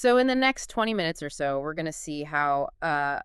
So in the next 20 minutes or so, we're going to see how a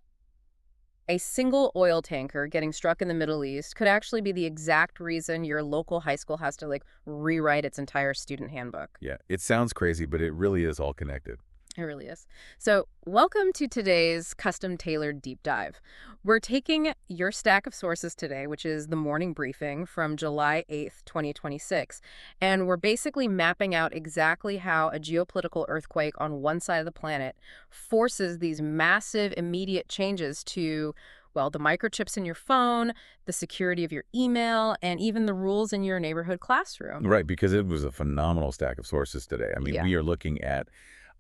single oil tanker getting struck in the Middle East could actually be the exact reason your local high school has to rewrite its entire student handbook. Yeah, it sounds crazy, but it really is all connected. It really is. So, welcome to today's custom tailored deep dive. We're taking your stack of sources today, which is the morning briefing from July 8th, 2026, and we're basically mapping out exactly how a geopolitical earthquake on one side of the planet forces these massive immediate changes to, well, the microchips in your phone, the security of your email, and even the rules in your neighborhood classroom. Right, because it was a phenomenal stack of sources today. I mean, Yeah. we are looking at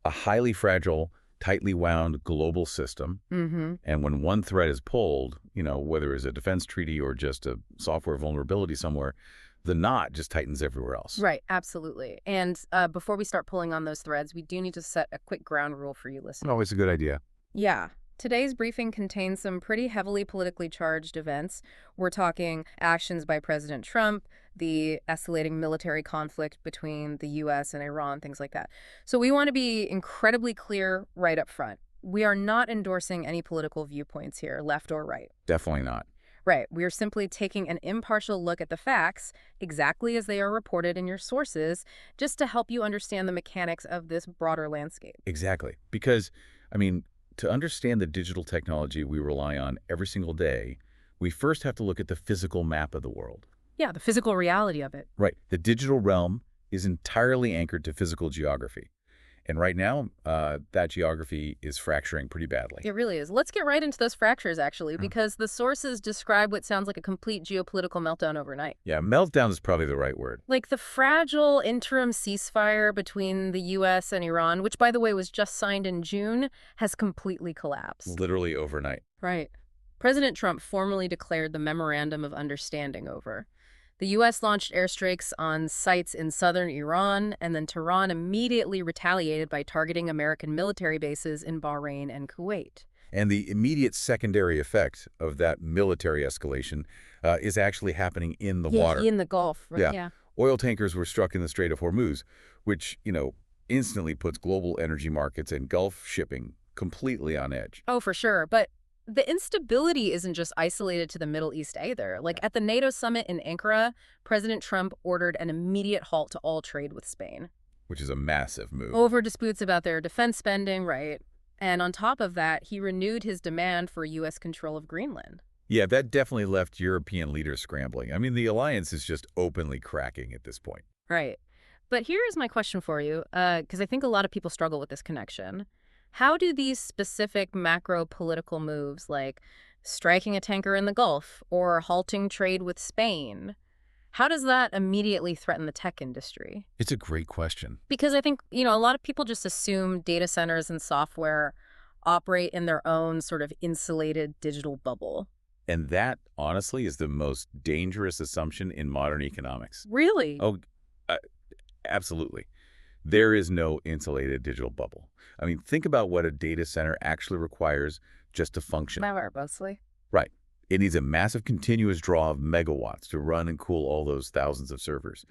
a highly fragile, tightly wound global system. Mm-hmm. And when one thread is pulled, whether it's a defense treaty or just a software vulnerability somewhere, the knot just tightens everywhere else. Right, absolutely. And before we start pulling on those threads, we do need to set a quick ground rule for you listeners. Always a good idea. Yeah. Today's briefing contains some pretty heavily politically charged events. We're talking actions by President Trump, the escalating military conflict between the U.S. and Iran, things like that. So we want to be incredibly clear right up front. We are not endorsing any political viewpoints here, left or right. Definitely not. Right. We are simply taking an impartial look at the facts, exactly as they are reported in your sources, just to help you understand the mechanics of this broader landscape. Exactly. Because, to understand the digital technology we rely on every single day, we first have to look at the physical map of the world. Yeah, the physical reality of it. Right. The digital realm is entirely anchored to physical geography. And right now, that geography is fracturing pretty badly. It really is. Let's get right into those fractures, actually, because the sources describe what sounds like a complete geopolitical meltdown overnight. Yeah, meltdown is probably the right word. Like the fragile interim ceasefire between the U.S. and Iran, which, by the way, was just signed in June, has completely collapsed. Literally overnight. Right. President Trump formally declared the memorandum of understanding over. The U.S. launched airstrikes on sites in southern Iran, and then Tehran immediately retaliated by targeting American military bases in Bahrain and Kuwait. And the immediate secondary effect of that military escalation is actually happening in the water. In the Gulf, right? Yeah. Oil tankers were struck in the Strait of Hormuz, which, instantly puts global energy markets and Gulf shipping completely on edge. Oh, for sure. But the instability isn't just isolated to the Middle East either. Like at the NATO summit in Ankara, President Trump ordered an immediate halt to all trade with Spain. Which is a massive move. Over disputes about their defense spending, right? And on top of that, he renewed his demand for U.S. control of Greenland. Yeah, that definitely left European leaders scrambling. I mean, the alliance is just openly cracking at this point. Right. But here's my question for you, because I think a lot of people struggle with this connection. How do these specific macro political moves, like striking a tanker in the Gulf or halting trade with Spain, how does that immediately threaten the tech industry? It's a great question. Because I think, a lot of people just assume data centers and software operate in their own sort of insulated digital bubble. And that, honestly, is the most dangerous assumption in modern economics. Really? Oh, absolutely. There is no insulated digital bubble. I mean, think about what a data center actually requires just to function. Mostly. Right. It needs a massive continuous draw of megawatts to run and cool all those thousands of servers.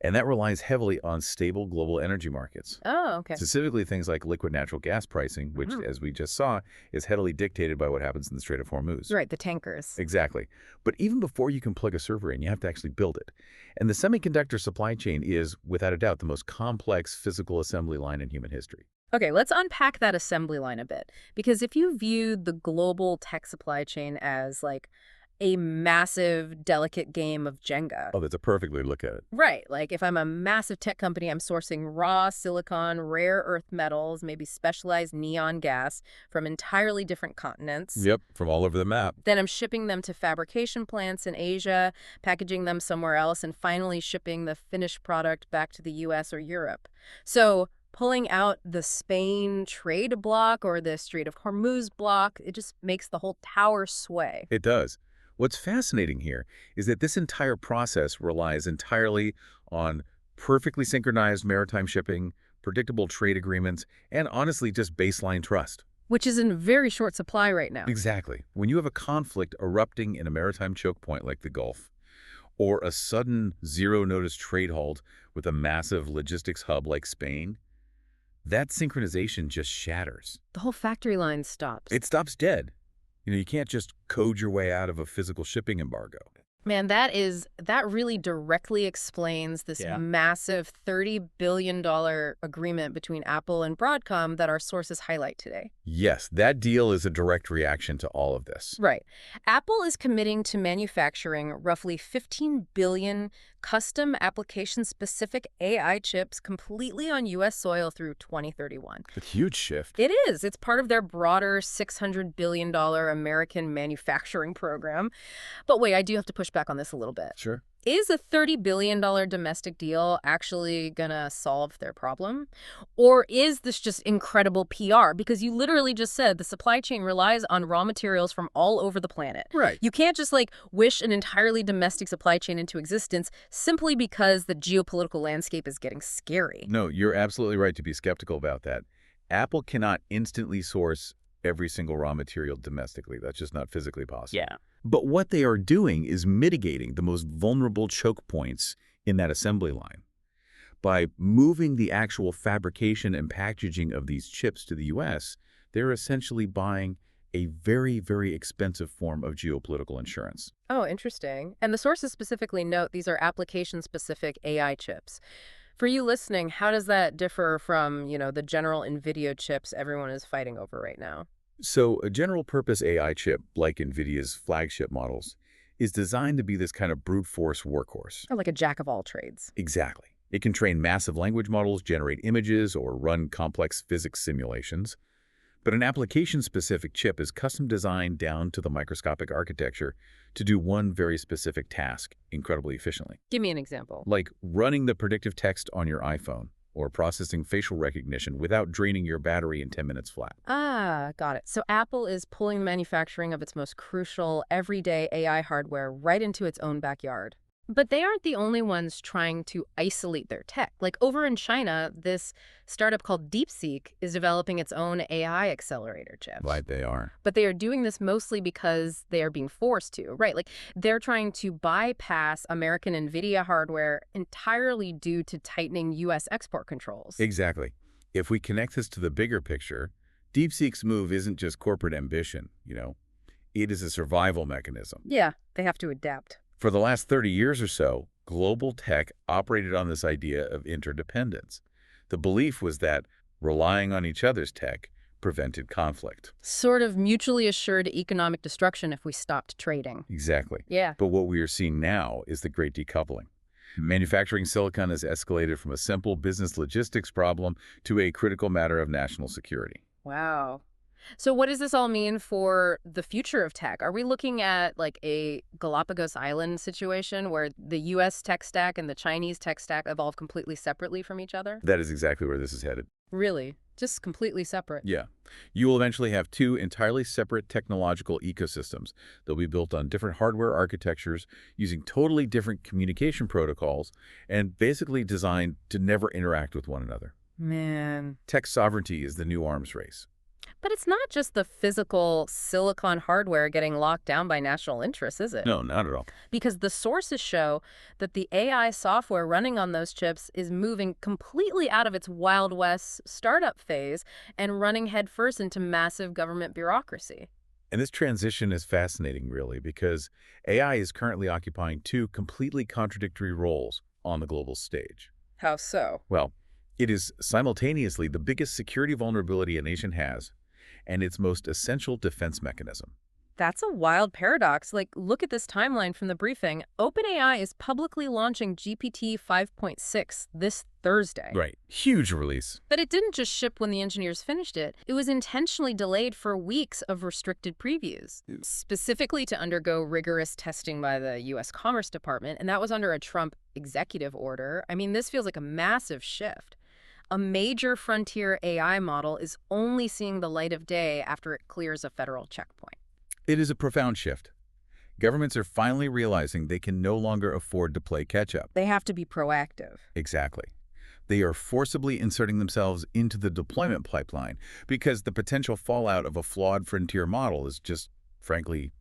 And that relies heavily on stable global energy markets. Oh, okay. Specifically things like liquid natural gas pricing, which, as we just saw, is heavily dictated by what happens in the Strait of Hormuz. Right, the tankers. Exactly. But even before you can plug a server in, you have to actually build it. And the semiconductor supply chain is, without a doubt, the most complex physical assembly line in human history. Okay, let's unpack that assembly line a bit. Because if you view the global tech supply chain as like a massive, delicate game of Jenga. Oh, that's a perfect way to look at it. Right. Like if I'm a massive tech company, I'm sourcing raw silicon, rare earth metals, maybe specialized neon gas from entirely different continents. Yep, from all over the map. Then I'm shipping them to fabrication plants in Asia, packaging them somewhere else, and finally shipping the finished product back to the US or Europe. So pulling out the Spain trade block or the Strait of Hormuz block, it just makes the whole tower sway. It does. What's fascinating here is that this entire process relies entirely on perfectly synchronized maritime shipping, predictable trade agreements, and honestly just baseline trust. Which is in very short supply right now. Exactly. When you have a conflict erupting in a maritime choke point like the Gulf, or a sudden zero-notice trade halt with a massive logistics hub like Spain, that synchronization just shatters. The whole factory line stops. It stops dead. You can't just code your way out of a physical shipping embargo. Man, that really directly explains this Yeah. massive $30 billion agreement between Apple and Broadcom that our sources highlight today. Yes, that deal is a direct reaction to all of this. Right. Apple is committing to manufacturing roughly 15 billion custom application-specific AI chips completely on U.S. soil through 2031. A huge shift. It is. It's part of their broader $600 billion American manufacturing program. But wait, I do have to push back on this a little bit. Sure. Is a $30 billion domestic deal actually going to solve their problem? Or is this just incredible PR? Because you literally just said the supply chain relies on raw materials from all over the planet. Right. You can't just wish an entirely domestic supply chain into existence simply because the geopolitical landscape is getting scary. No, you're absolutely right to be skeptical about that. Apple cannot instantly source every single raw material domestically. That's just not physically possible. Yeah. But what they are doing is mitigating the most vulnerable choke points in that assembly line. By moving the actual fabrication and packaging of these chips to the U.S., they're essentially buying a very, very expensive form of geopolitical insurance. Oh, interesting. And the sources specifically note these are application-specific AI chips. For you listening, how does that differ from, the general NVIDIA chips everyone is fighting over right now? So a general-purpose AI chip, like NVIDIA's flagship models, is designed to be this kind of brute force workhorse. Or like a jack of all trades. Exactly. It can train massive language models, generate images, or run complex physics simulations. But an application-specific chip is custom designed down to the microscopic architecture to do one very specific task incredibly efficiently. Give me an example. Like running the predictive text on your iPhone, or processing facial recognition without draining your battery in 10 minutes flat. Ah, got it. So Apple is pulling the manufacturing of its most crucial, everyday AI hardware right into its own backyard. But they aren't the only ones trying to isolate their tech. Like over in China, this startup called DeepSeek is developing its own AI accelerator chip. Right, they are. But they are doing this mostly because they are being forced to, right? Like they're trying to bypass American NVIDIA hardware entirely due to tightening U.S. export controls. Exactly. If we connect this to the bigger picture, DeepSeek's move isn't just corporate ambition, It is a survival mechanism. Yeah, they have to adapt. For the last 30 years or so, global tech operated on this idea of interdependence. The belief was that relying on each other's tech prevented conflict. Sort of mutually assured economic destruction if we stopped trading. Exactly. Yeah. But what we are seeing now is the great decoupling. Manufacturing silicon has escalated from a simple business logistics problem to a critical matter of national security. Wow. So what does this all mean for the future of tech? Are we looking at a Galapagos Island situation where the U.S. tech stack and the Chinese tech stack evolve completely separately from each other? That is exactly where this is headed. Really? Just completely separate? Yeah. You will eventually have two entirely separate technological ecosystems. They'll be built on different hardware architectures using totally different communication protocols and basically designed to never interact with one another. Man. Tech sovereignty is the new arms race. But it's not just the physical silicon hardware getting locked down by national interests, is it? No, not at all. Because the sources show that the AI software running on those chips is moving completely out of its Wild West startup phase and running headfirst into massive government bureaucracy. And this transition is fascinating, really, because AI is currently occupying two completely contradictory roles on the global stage. How so? Well, it is simultaneously the biggest security vulnerability a nation has and its most essential defense mechanism. That's a wild paradox. Look at this timeline from the briefing. OpenAI is publicly launching GPT 5.6 this Thursday. Right. Huge release. But it didn't just ship when the engineers finished it. It was intentionally delayed for weeks of restricted previews, specifically to undergo rigorous testing by the U.S. Commerce Department, and that was under a Trump executive order. I mean, this feels like a massive shift. A major frontier AI model is only seeing the light of day after it clears a federal checkpoint. It is a profound shift. Governments are finally realizing they can no longer afford to play catch-up. They have to be proactive. Exactly. They are forcibly inserting themselves into the deployment pipeline because the potential fallout of a flawed frontier model is just, frankly,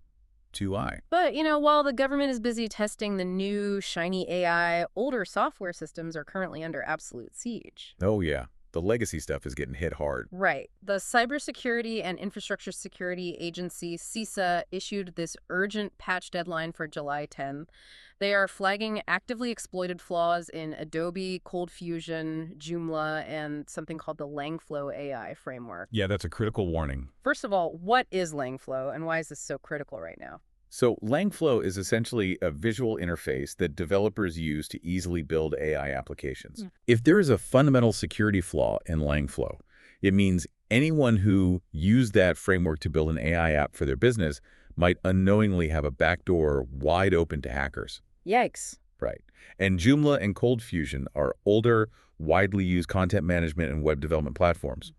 too high. But, while the government is busy testing the new, shiny AI, older software systems are currently under absolute siege. Oh, yeah. The legacy stuff is getting hit hard. Right. The Cybersecurity and Infrastructure Security Agency, CISA, issued this urgent patch deadline for July 10th. They are flagging actively exploited flaws in Adobe, Cold Fusion, Joomla, and something called the Langflow AI framework. Yeah, that's a critical warning. First of all, what is Langflow, and why is this so critical right now? So Langflow is essentially a visual interface that developers use to easily build AI applications. If there is a fundamental security flaw in Langflow, it means anyone who used that framework to build an AI app for their business might unknowingly have a backdoor wide open to hackers. Yikes. Right. And Joomla and Cold Fusion are older, widely used content management and web development platforms.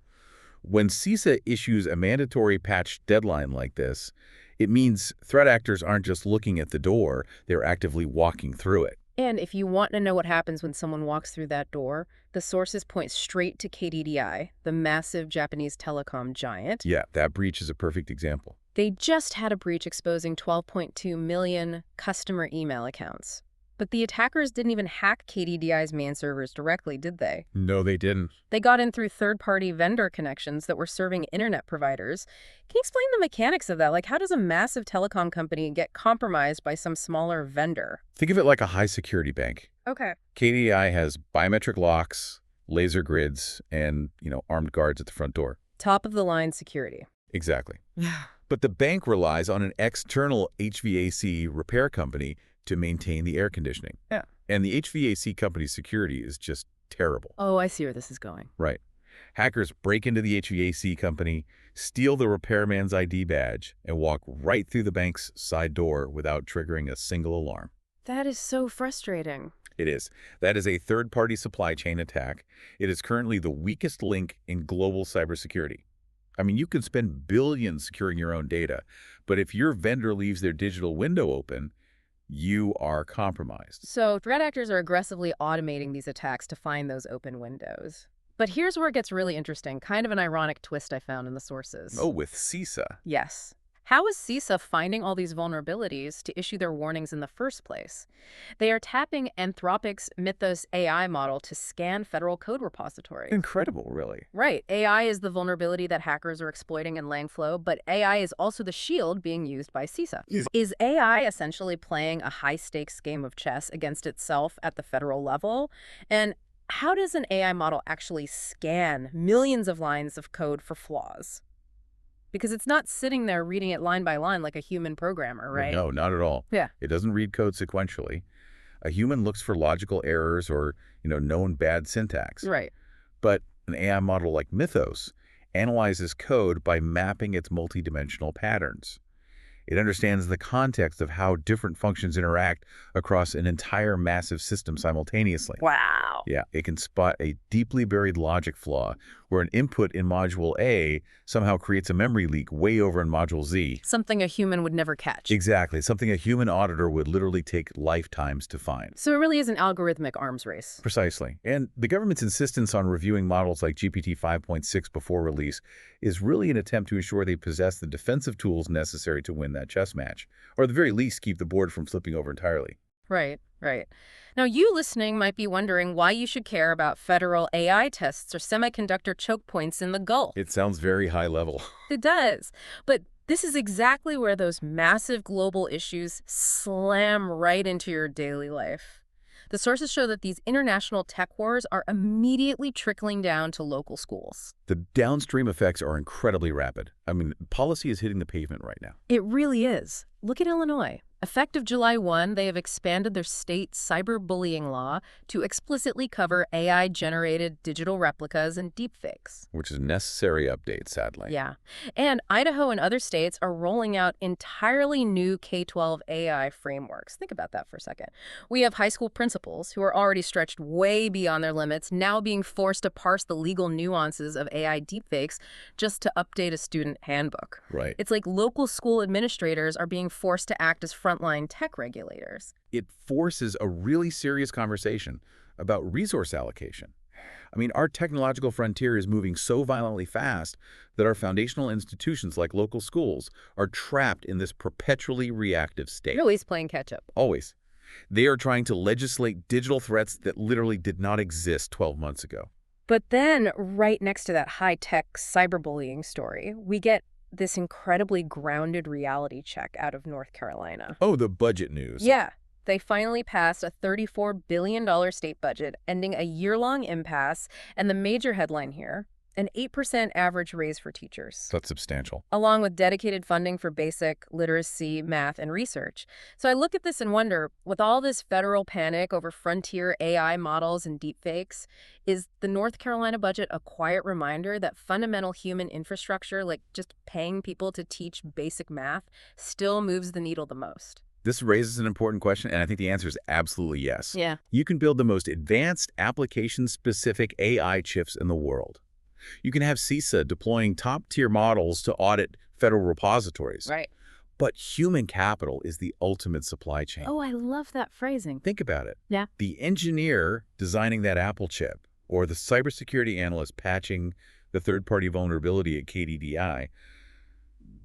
When CISA issues a mandatory patch deadline like this, it means threat actors aren't just looking at the door, they're actively walking through it. And if you want to know what happens when someone walks through that door, the sources point straight to KDDI, the massive Japanese telecom giant. Yeah, that breach is a perfect example. They just had a breach exposing 12.2 million customer email accounts. But the attackers didn't even hack KDDI's main servers directly, did they? No, they didn't. They got in through third-party vendor connections that were serving internet providers. Can you explain the mechanics of that? Like, how does a massive telecom company get compromised by some smaller vendor? Think of it like a high-security bank. Okay. KDDI has biometric locks, laser grids, and, armed guards at the front door. Top-of-the-line security. Exactly. But the bank relies on an external HVAC repair company to maintain the air conditioning. Yeah. And the HVAC company's security is just terrible. Oh, I see where this is going. Right. Hackers break into the HVAC company, steal the repairman's ID badge, and walk right through the bank's side door without triggering a single alarm. That is so frustrating. It is. That is a third-party supply chain attack. It is currently the weakest link in global cybersecurity. I mean, you can spend billions securing your own data, but if your vendor leaves their digital window open, you are compromised. So threat actors are aggressively automating these attacks to find those open windows. But here's where it gets really interesting, kind of an ironic twist I found in the sources. Oh, with CISA. Yes. How is CISA finding all these vulnerabilities to issue their warnings in the first place? They are tapping Anthropic's Mythos AI model to scan federal code repositories. Incredible, really. Right. AI is the vulnerability that hackers are exploiting in Langflow, but AI is also the shield being used by CISA. Is AI essentially playing a high-stakes game of chess against itself at the federal level? And how does an AI model actually scan millions of lines of code for flaws? Because it's not sitting there reading it line by line like a human programmer, right? No, not at all. Yeah. It doesn't read code sequentially. A human looks for logical errors or, known bad syntax. Right. But an AI model like Mythos analyzes code by mapping its multidimensional patterns. It understands the context of how different functions interact across an entire massive system simultaneously. Wow. Yeah, it can spot a deeply buried logic flaw where an input in module A somehow creates a memory leak way over in module Z. Something a human would never catch. Exactly, something a human auditor would literally take lifetimes to find. So it really is an algorithmic arms race. Precisely. And the government's insistence on reviewing models like GPT 5.6 before release is really an attempt to ensure they possess the defensive tools necessary to win that chess match, or at the very least keep the board from flipping over entirely. Right, right. Now, you listening might be wondering why you should care about federal AI tests or semiconductor choke points in the Gulf. It sounds very high level. It does. But this is exactly where those massive global issues slam right into your daily life. The sources show that these international tech wars are immediately trickling down to local schools. The downstream effects are incredibly rapid. I mean, policy is hitting the pavement right now. It really is. Look at Illinois. Effective July 1, they have expanded their state cyberbullying law to explicitly cover AI-generated digital replicas and deepfakes. Which is a necessary update, sadly. Yeah. And Idaho and other states are rolling out entirely new K-12 AI frameworks. Think about that for a second. We have high school principals who are already stretched way beyond their limits, now being forced to parse the legal nuances of AI deepfakes just to update a student handbook. Right. It's like local school administrators are being forced to act as frontline tech regulators. It forces a really serious conversation about resource allocation. I mean, our technological frontier is moving so violently fast that our foundational institutions like local schools are trapped in this perpetually reactive state. You're always playing catch up. Always. They are trying to legislate digital threats that literally did not exist 12 months ago. But then, right next to that high-tech cyberbullying story, we get this incredibly grounded reality check out of North Carolina. Oh, the budget news. Yeah, they finally passed a $34 billion state budget, ending a year-long impasse, and the major headline here, an 8% average raise for teachers, That's substantial. along with dedicated funding for basic literacy, math, and research. So I look at this and wonder, with all this federal panic over frontier AI models and deepfakes, is the North Carolina budget a quiet reminder that fundamental human infrastructure, like just paying people to teach basic math, still moves the needle the most? This raises an important question, and I think the answer is absolutely yes. Yeah. You can build the most advanced application-specific AI chips in the world. You can have CISA deploying top-tier models to audit federal repositories. Right. But human capital is the ultimate supply chain. Oh, I love that phrasing. Think about it. Yeah. The engineer designing that Apple chip, or the cybersecurity analyst patching the third-party vulnerability at KDDI,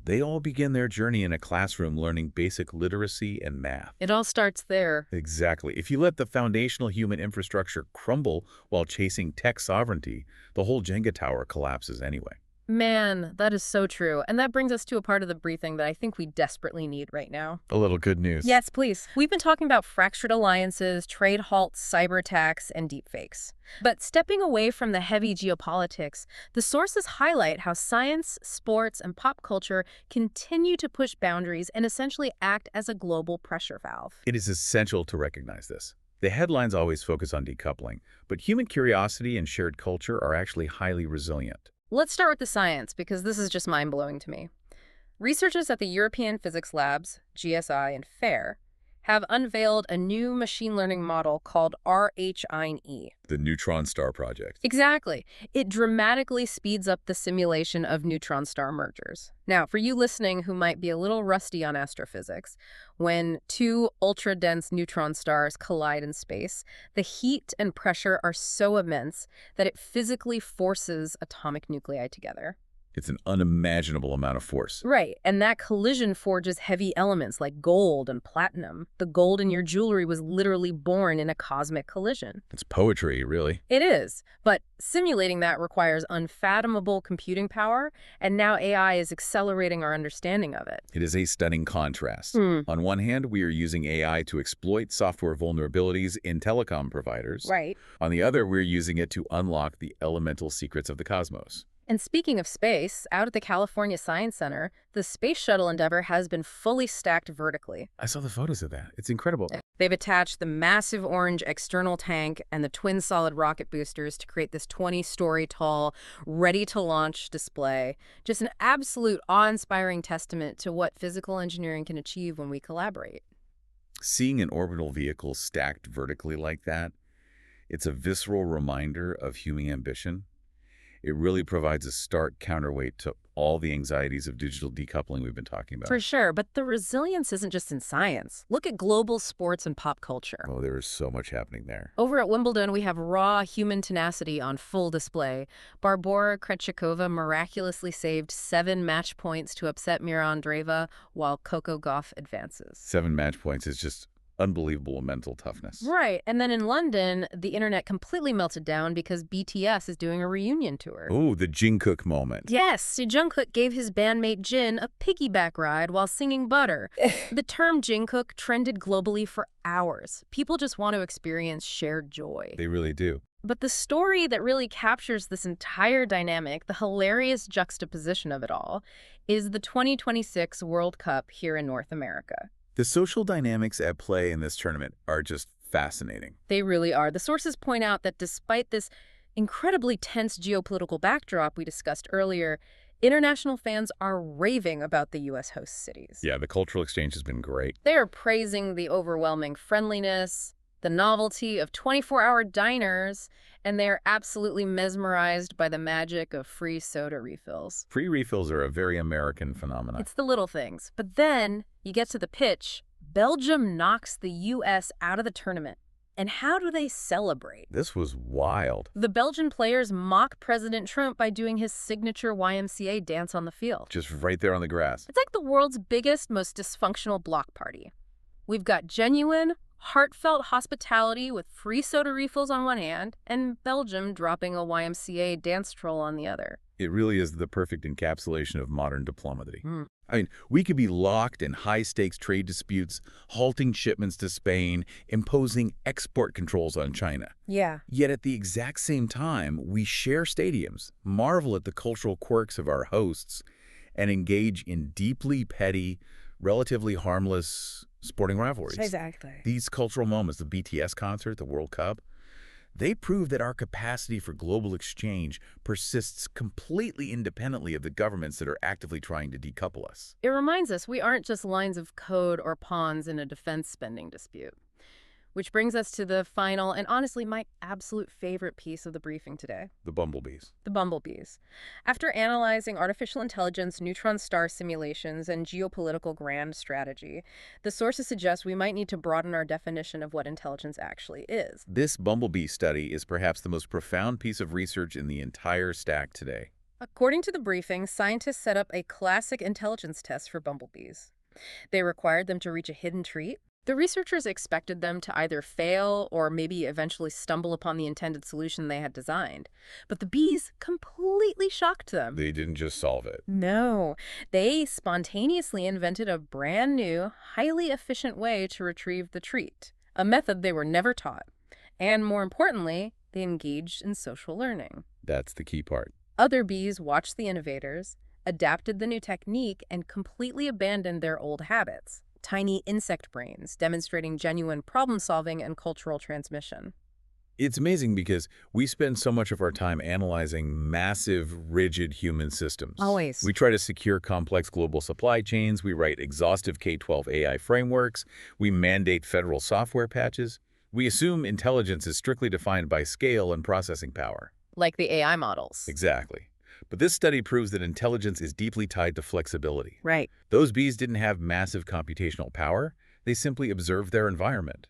they all begin their journey in a classroom learning basic literacy and math. It all starts there. Exactly. If you let the foundational human infrastructure crumble while chasing tech sovereignty, the whole Jenga tower collapses anyway. Man, that is so true. And that brings us to a part of the briefing that I think we desperately need right now. A little good news. Yes, please. We've been talking about fractured alliances, trade halts, cyber attacks, and deepfakes. But stepping away from the heavy geopolitics, the sources highlight how science, sports, and pop culture continue to push boundaries and essentially act as a global pressure valve. It is essential to recognize this. The headlines always focus on decoupling, but human curiosity and shared culture are actually highly resilient. Let's start with the science, because this is just mind-blowing to me. Researchers at the European Physics Labs, GSI, and FAIR have unveiled a new machine learning model called RHINE. The Neutron Star Project. Exactly. It dramatically speeds up the simulation of neutron star mergers. Now, for you listening who might be a little rusty on astrophysics, when two ultra-dense neutron stars collide in space, the heat and pressure are so immense that it physically forces atomic nuclei together. It's an unimaginable amount of force. Right, and that collision forges heavy elements like gold and platinum. The gold in your jewelry was literally born in a cosmic collision. It's poetry, really. It is, but simulating that requires unfathomable computing power, and now AI is accelerating our understanding of it. It is a stunning contrast. On one hand, we are using AI to exploit software vulnerabilities in telecom providers. Right. On the other, we're using it to unlock the elemental secrets of the cosmos. And speaking of space, out at the California Science Center, the Space Shuttle Endeavour has been fully stacked vertically. I saw the photos of that. It's incredible. They've attached the massive orange external tank and the twin solid rocket boosters to create this 20-story tall, ready-to-launch display. Just an absolute awe-inspiring testament to what physical engineering can achieve when we collaborate. Seeing an orbital vehicle stacked vertically like that, it's a visceral reminder of human ambition. It really provides a stark counterweight to all the anxieties of digital decoupling we've been talking about. For sure, but the resilience isn't just in science. Look at global sports and pop culture. Oh, there is so much happening there. Over at Wimbledon, we have raw human tenacity on full display. Barbora Krejcikova miraculously saved 7 match points to upset Mira Andreeva while Coco Gauff advances. 7 match points is just unbelievable mental toughness. Right. And then in London, the internet completely melted down because BTS is doing a reunion tour. Oh, the Jungkook moment. Yes, Jungkook gave his bandmate Jin a piggyback ride while singing Butter. The term Jungkook trended globally for hours. People just want to experience shared joy. They really do. But the story that really captures this entire dynamic, the hilarious juxtaposition of it all, is the 2026 World Cup here in North America. The social dynamics at play in this tournament are just fascinating. They really are. The sources point out that despite this incredibly tense geopolitical backdrop we discussed earlier, international fans are raving about the U.S. host cities. Yeah, the cultural exchange has been great. They are praising the overwhelming friendliness, the novelty of 24-hour diners, and they are absolutely mesmerized by the magic of free soda refills. Free refills are a very American phenomenon. It's the little things. But then you get to the pitch. Belgium knocks the U.S. out of the tournament. And how do they celebrate? This was wild. The Belgian players mock President Trump by doing his signature YMCA dance on the field. Just right there on the grass. It's like the world's biggest, most dysfunctional block party. We've got genuine, Heartfelt hospitality with free soda refills on one hand, and Belgium dropping a YMCA dance troll on the other. It really is the perfect encapsulation of modern diplomacy. Hmm. I mean, we could be locked in high-stakes trade disputes, halting shipments to Spain, imposing export controls on China. Yeah. Yet at the exact same time, we share stadiums, marvel at the cultural quirks of our hosts, and engage in deeply petty, relatively harmless sporting rivalries. Exactly. These cultural moments, the BTS concert, the World Cup, they prove that our capacity for global exchange persists completely independently of the governments that are actively trying to decouple us. It reminds us we aren't just lines of code or pawns in a defense spending dispute. Which brings us to the final and honestly my absolute favorite piece of the briefing today. The bumblebees. The bumblebees. After analyzing artificial intelligence, neutron star simulations, and geopolitical grand strategy, the sources suggest we might need to broaden our definition of what intelligence actually is. This bumblebee study is perhaps the most profound piece of research in the entire stack today. According to the briefing, scientists set up a classic intelligence test for bumblebees. They required them to reach a hidden treat. The researchers expected them to either fail or maybe eventually stumble upon the intended solution they had designed. But the bees completely shocked them. They didn't just solve it. No, they spontaneously invented a brand new, highly efficient way to retrieve the treat, a method they were never taught. And more importantly, they engaged in social learning. That's the key part. Other bees watched the innovators, adapted the new technique, and completely abandoned their old habits. Tiny insect brains, demonstrating genuine problem-solving and cultural transmission. It's amazing because we spend so much of our time analyzing massive, rigid human systems. Always. We try to secure complex global supply chains, we write exhaustive K-12 AI frameworks, we mandate federal software patches. We assume intelligence is strictly defined by scale and processing power. Like the AI models. Exactly. But this study proves that intelligence is deeply tied to flexibility. Right. Those bees didn't have massive computational power. They simply observed their environment,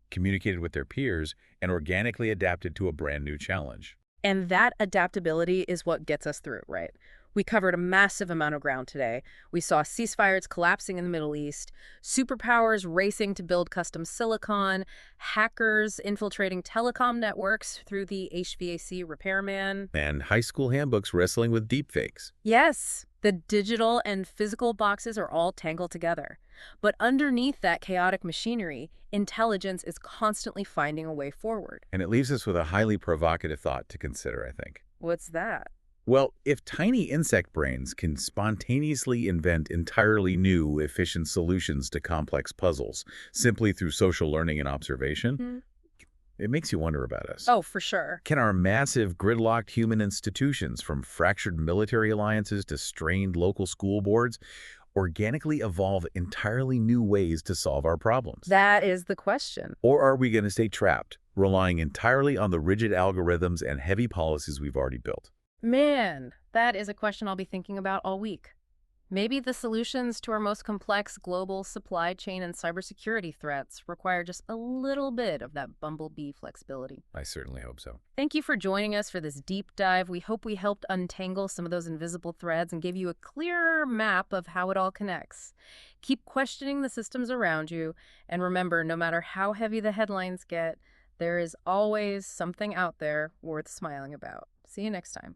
communicated with their peers, and organically adapted to a brand new challenge. And that adaptability is what gets us through, right? We covered a massive amount of ground today. We saw ceasefires collapsing in the Middle East, superpowers racing to build custom silicon, hackers infiltrating telecom networks through the HVAC repairman. And high school handbooks wrestling with deepfakes. Yes, the digital and physical boxes are all tangled together. But underneath that chaotic machinery, intelligence is constantly finding a way forward. And it leaves us with a highly provocative thought to consider, I think. What's that? Well, if tiny insect brains can spontaneously invent entirely new, efficient solutions to complex puzzles simply through social learning and observation, it makes you wonder about us. Oh, for sure. Can our massive, gridlocked human institutions, from fractured military alliances to strained local school boards, organically evolve entirely new ways to solve our problems? That is the question. Or are we going to stay trapped, relying entirely on the rigid algorithms and heavy policies we've already built? Man, that is a question I'll be thinking about all week. Maybe the solutions to our most complex global supply chain and cybersecurity threats require just a little bit of that bumblebee flexibility. I certainly hope so. Thank you for joining us for this deep dive. We hope we helped untangle some of those invisible threads and give you a clearer map of how it all connects. Keep questioning the systems around you, and remember, no matter how heavy the headlines get, there is always something out there worth smiling about. See you next time.